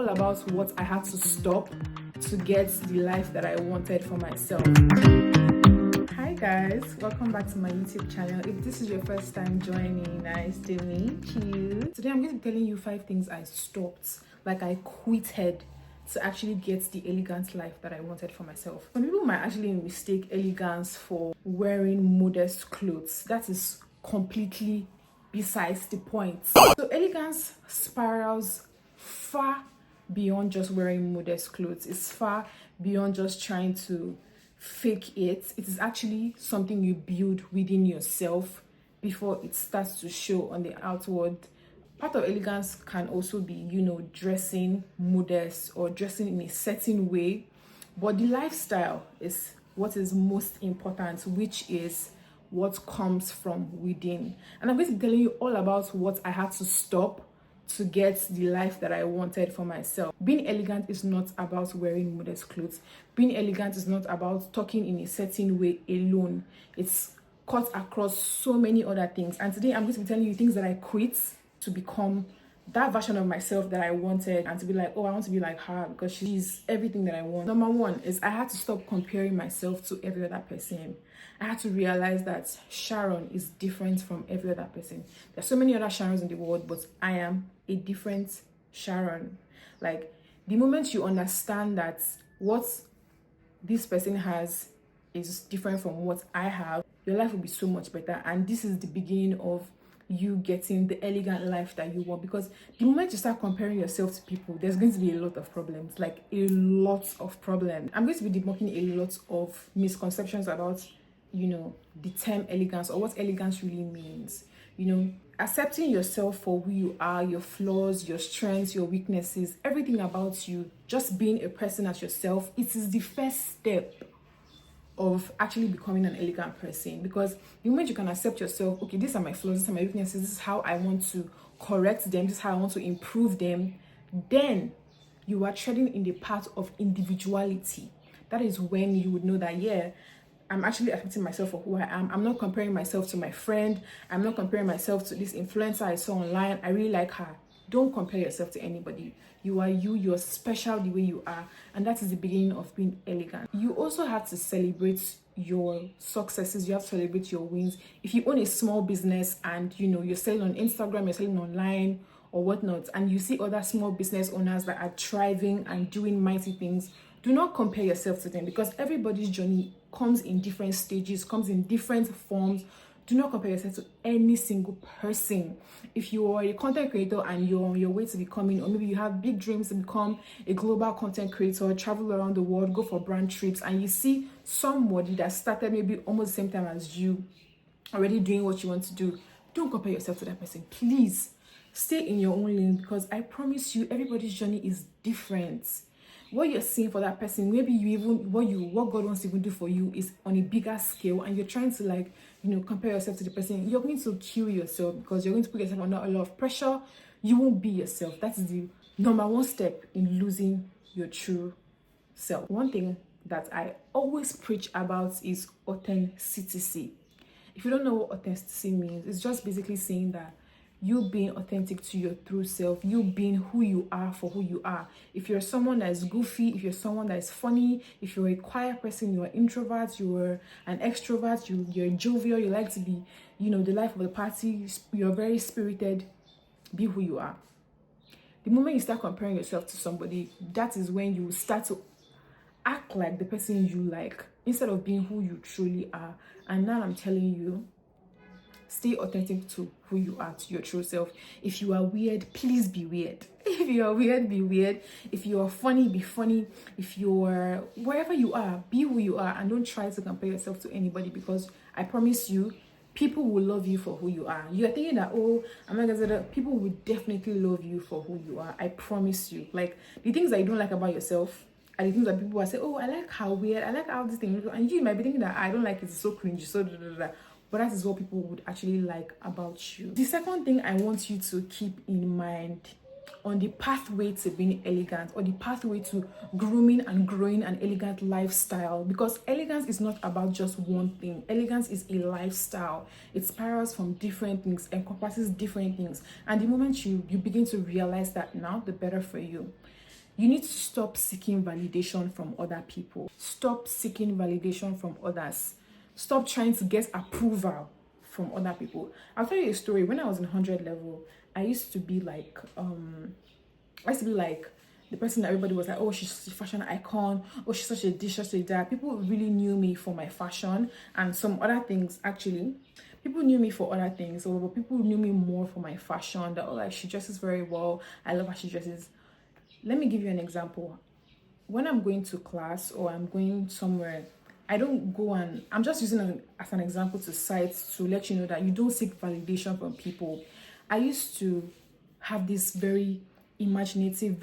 All about what I had to stop to get the life that I wanted for myself. Hi guys, welcome back to my YouTube channel. If this is your first time joining, nice to meet you. Today I'm going to be telling you 5 things I stopped, like I quitted to actually get the elegant life that I wanted for myself. Some people might actually mistake elegance for wearing modest clothes. That is completely besides the point. So elegance spirals far beyond just wearing modest clothes. It's far beyond just trying to fake it. It is actually something you build within yourself before it starts to show on the outward. Part of elegance can also be, dressing modest or dressing in a certain way, but the lifestyle is what is most important, which is what comes from within. And I'm going to be telling you all about what I had to stop to get the life that I wanted for myself. Being elegant is not about wearing modest clothes. Being elegant is not about talking in a certain way alone. It's cut across so many other things. And today I'm going to be telling you things that I quit to become that version of myself that I wanted, and to be like, oh, I want to be like her because she's everything that I want. Number one is I had to stop comparing myself to every other person. I had to realize that Sharon is different from every other person. There's so many other Sharons in the world, but I am a different Sharon. Like, the moment you understand that what this person has is different from what I have, your life will be so much better. And this is the beginning of you getting the elegant life that you want, because the moment you start comparing yourself to people, there's going to be a lot of problems, like a lot of problems. I'm going to be debunking a lot of misconceptions about the term elegance, or what elegance really means. Accepting yourself for who you are, your flaws, your strengths, your weaknesses, everything about you, just being a person as yourself, it is the first step of actually becoming an elegant person. Because the moment you can accept yourself, okay, these are my flaws, these are my weaknesses, this is how I want to correct them, this is how I want to improve them, then you are treading in the path of individuality. That is when you would know that, yeah, I'm actually accepting myself for who I am. I'm not comparing myself to my friend. I'm not comparing myself to this influencer I saw online. I really like her. Don't compare yourself to anybody. You are you. You're special the way you are. And that is the beginning of being elegant. You also have to celebrate your successes. You have to celebrate your wins. If you own a small business and, you're selling on Instagram, you're selling online or whatnot, and you see other small business owners that are thriving and doing mighty things, do not compare yourself to them, because everybody's journey comes in different stages, comes in different forms. Do not compare yourself to any single person. If you are a content creator and you're on your way to becoming, or maybe you have big dreams to become a global content creator, travel around the world, go for brand trips, and you see somebody that started maybe almost the same time as you, already doing what you want to do, don't compare yourself to that person. Please stay in your own lane, because I promise you, everybody's journey is different. What you're seeing for that person, maybe what God wants to even do for you is on a bigger scale, and you're trying to compare yourself to the person. You're going to kill yourself, because you're going to put yourself under a lot of pressure. You won't be yourself. That is the number one step in losing your true self. One thing that I always preach about is authenticity. If you don't know what authenticity means, it's just basically saying that you being authentic to your true self, you being who you are for who you are. If you're someone that is goofy, if you're someone that is funny, if you're a quiet person, you're an introvert, you're an extrovert, you're jovial, you like to be, the life of the party, you're very spirited, be who you are. The moment you start comparing yourself to somebody, that is when you start to act like the person you like, instead of being who you truly are. And now I'm telling you, stay authentic to who you are, to your true self. If you are weird, please be weird. If you are weird, be weird. If you are funny, be funny. If you're wherever you are, be who you are, and don't try to compare yourself to anybody, because I promise you, people will love you for who you are. You are thinking that, oh, I'm not gonna say that. People will definitely love you for who you are. I promise you. Like, the things that you don't like about yourself are the things that people will say, oh, I like how weird, I like how this thing, and you might be thinking that I don't like it, it's so cringy, so da, da, da. But that is what people would actually like about you. The second thing I want you to keep in mind on the pathway to being elegant, or the pathway to grooming and growing an elegant lifestyle, because elegance is not about just one thing. Elegance is a lifestyle. It spirals from different things, encompasses different things. And the moment you begin to realize that, now the better for you. You need to stop seeking validation from other people. Stop seeking validation from others. Stop trying to get approval from other people. I'll tell you a story. When I was in 100 level, I used to be like the person that everybody was like, oh, she's a fashion icon, oh, she's such a dish, such a that. People really knew me for my fashion and some other things. Actually, people knew me for other things, but people knew me more for my fashion. That, oh, like, she dresses very well, I love how she dresses. Let me give you an example. When I'm going to class or I'm going somewhere, I don't go, and I'm just using it as an example to cite to let you know that you don't seek validation from people. I used to have this very imaginative,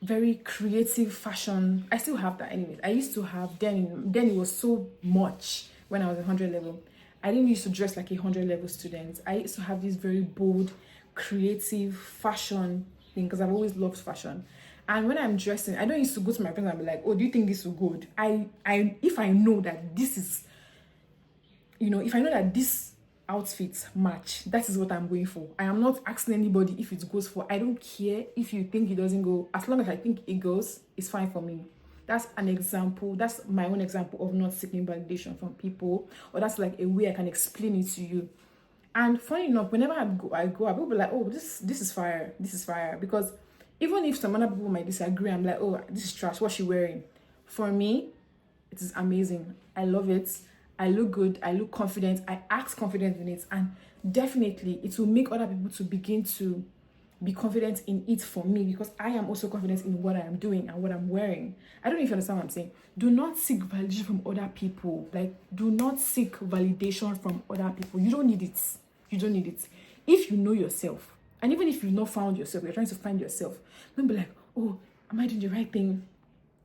very creative fashion. I still have that anyways. I used to have, then it was so much when I was 100 level. I didn't used to dress like 100 level student. I used to have this very bold, creative fashion thing because I've always loved fashion. And when I'm dressing, I don't used to go to my friends and be like, oh, do you think this will good? If I know that this is, if I know that this outfits match, that is what I'm going for. I am not asking anybody if it goes for. I don't care if you think it doesn't go. As long as I think it goes, it's fine for me. That's an example. That's my own example of not seeking validation from people, or that's like a way I can explain it to you. And funny enough, whenever I go out, people be like, oh, this is fire. This is fire. Because even if some other people might disagree, I'm like, oh, this is trash. What's she wearing? For me, it is amazing. I love it. I look good, I look confident, I act confident in it, and definitely it will make other people to begin to be confident in it for me, because I am also confident in what I am doing and what I'm wearing. I don't know if you understand what I'm saying. Do not seek validation from other people. Like, do not seek validation from other people. You don't need it. You don't need it. If you know yourself, and even if you've not found yourself, you're trying to find yourself, don't be like, oh, am I doing the right thing?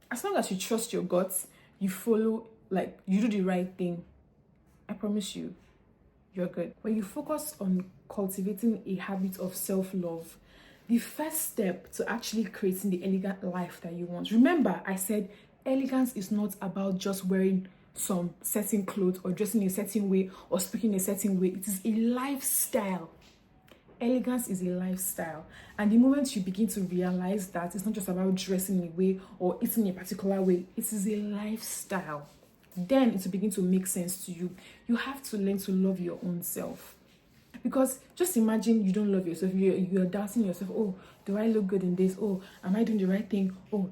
As long as you trust your guts, you follow, like, you do the right thing, I promise you, you're good. When you focus on cultivating a habit of self-love, the first step to actually creating the elegant life that you want. Remember, I said elegance is not about just wearing some certain clothes or dressing in a certain way or speaking in a certain way. It is a lifestyle. Elegance is a lifestyle, and the moment you begin to realize that it's not just about dressing in a way or eating in a particular way, it is a lifestyle, then it will begin to make sense to you. You have to learn to love your own self, because just imagine you don't love yourself. You're doubting yourself. Oh, do I look good in this? Oh, am I doing the right thing? Oh,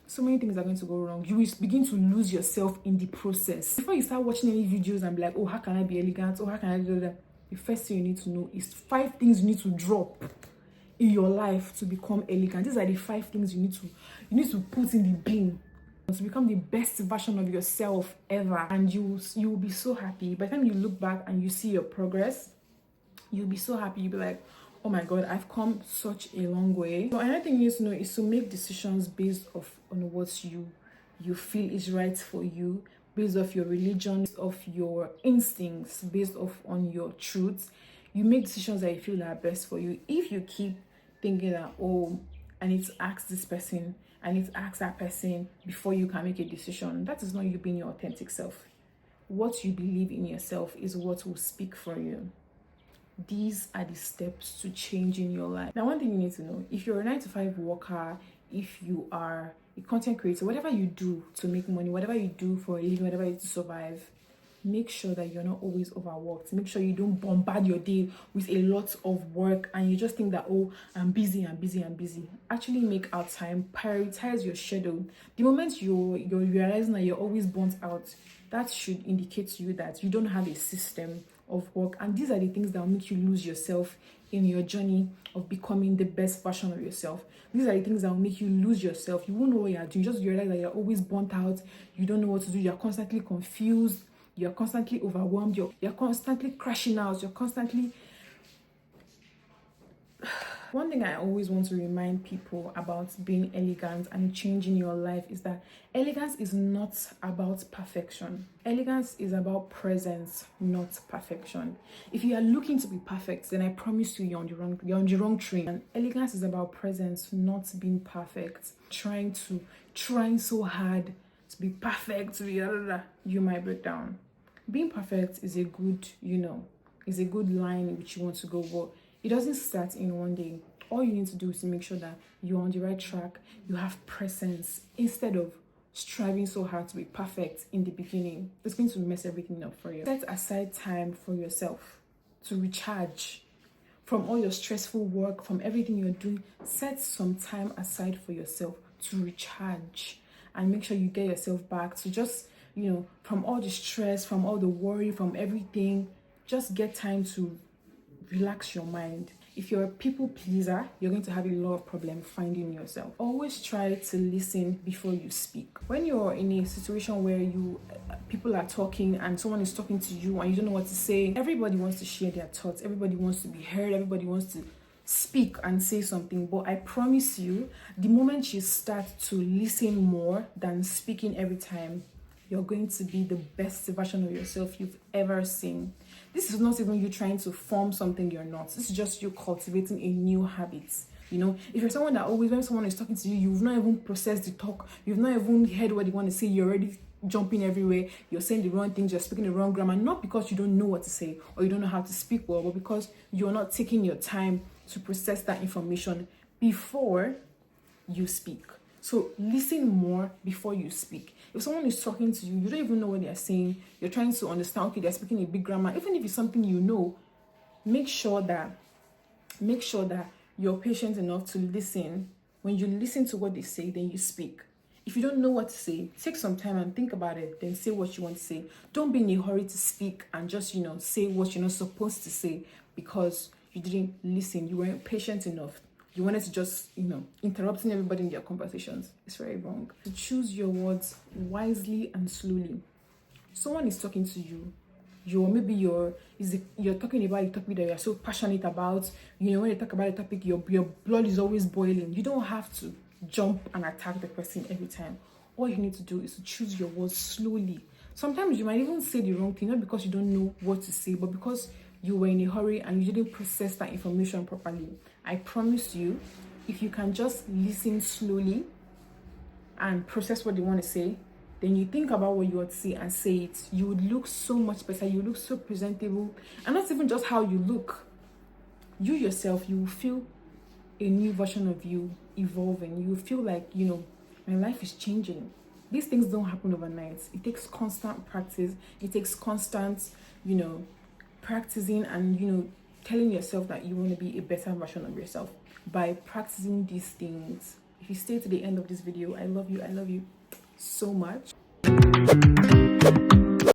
so many things are going to go wrong. You will begin to lose yourself in the process. Before you start watching any videos and be like, oh, how can I be elegant? Oh, how can I do that? The first thing you need to know is 5 things you need to drop in your life to become elegant. These are the 5 things you need to put in the bin to become the best version of yourself ever. And you will be so happy. By the time you look back and you see your progress, you'll be so happy. You'll be like, oh my God, I've come such a long way. So another thing you need to know is to make decisions based on what you feel is right for you, based off your religion, based off your instincts, based off on your truths. You make decisions that you feel are best for you. If you keep thinking that, oh, I need to ask this person, I need to ask that person before you can make a decision, that is not you being your authentic self. What you believe in yourself is what will speak for you. These are the steps to changing your life. Now, one thing you need to know, if you're a 9-to-5 worker, if you are a content creator, whatever you do to make money, whatever you do for a living, whatever you do to survive, make sure that you're not always overworked. Make sure you don't bombard your day with a lot of work and you just think that, oh, I'm busy. Actually make out time, prioritize your schedule. The moment you're realizing that you're always burnt out, that should indicate to you that you don't have a system of work. And these are the things that will make you lose yourself in your journey of becoming the best version of yourself. These are the things that will make you lose yourself. You won't know what you're doing. You just realize that you're always burnt out. You don't know what to do. You're constantly confused. You're constantly overwhelmed. You're constantly crashing out. You're constantly... One thing I always want to remind people about being elegant and changing your life is that elegance is not about perfection. Elegance is about presence, not perfection. If you are looking to be perfect, then I promise you you're on the wrong train. And elegance is about presence, not being perfect. Trying so hard to be perfect, to be you might break down. Being perfect is a good, is a good line which you want to go, but it doesn't start in one day. All you need to do is to make sure that you're on the right track, you have presence, instead of striving so hard to be perfect in the beginning. It's going to mess everything up for you. Set aside time for yourself to recharge from all your stressful work, from everything you're doing. Set some time aside for yourself to recharge and make sure you get yourself back to just, from all the stress, from all the worry, from everything. Just get time to relax your mind. If you're a people pleaser, you're going to have a lot of problems finding yourself. Always try to listen before you speak. When you're in a situation where people are talking and someone is talking to you and you don't know what to say, everybody wants to share their thoughts. Everybody wants to be heard. Everybody wants to speak and say something. But I promise you, the moment you start to listen more than speaking every time, you're going to be the best version of yourself you've ever seen. This is not even you trying to form something you're not. This is just you cultivating a new habit. If you're someone that always, when someone is talking to you, you've not even processed the talk, you've not even heard what they want to say, you're already jumping everywhere, you're saying the wrong things, you're speaking the wrong grammar, not because you don't know what to say or you don't know how to speak well, but because you're not taking your time to process that information before you speak. So listen more before you speak. If someone is talking to you, you don't even know what they're saying, you're trying to understand, okay, they're speaking a big grammar, even if it's something you know, make sure that you're patient enough to listen. When you listen to what they say, then you speak. If you don't know what to say, take some time and think about it, then say what you want to say. Don't be in a hurry to speak and just, say what you're not supposed to say because you didn't listen. You weren't patient enough. You wanted to just, interrupting everybody in their conversations. It's very wrong. To choose your words wisely and slowly. Someone is talking to you. You're talking about a topic that you're so passionate about. When you talk about a topic, your blood is always boiling. You don't have to jump and attack the person every time. All you need to do is to choose your words slowly. Sometimes you might even say the wrong thing, not because you don't know what to say, but because you were in a hurry and you didn't process that information properly. I promise you, if you can just listen slowly and process what they want to say, then you think about what you want to say and say it, you would look so much better. You look so presentable. And not even just how you look. You yourself, you will feel a new version of you evolving. You will feel like, my life is changing. These things don't happen overnight. It takes constant practice. It takes constant, practicing and, telling yourself that you want to be a better version of yourself by practicing these things. If you stay to the end of this video, I love you so much.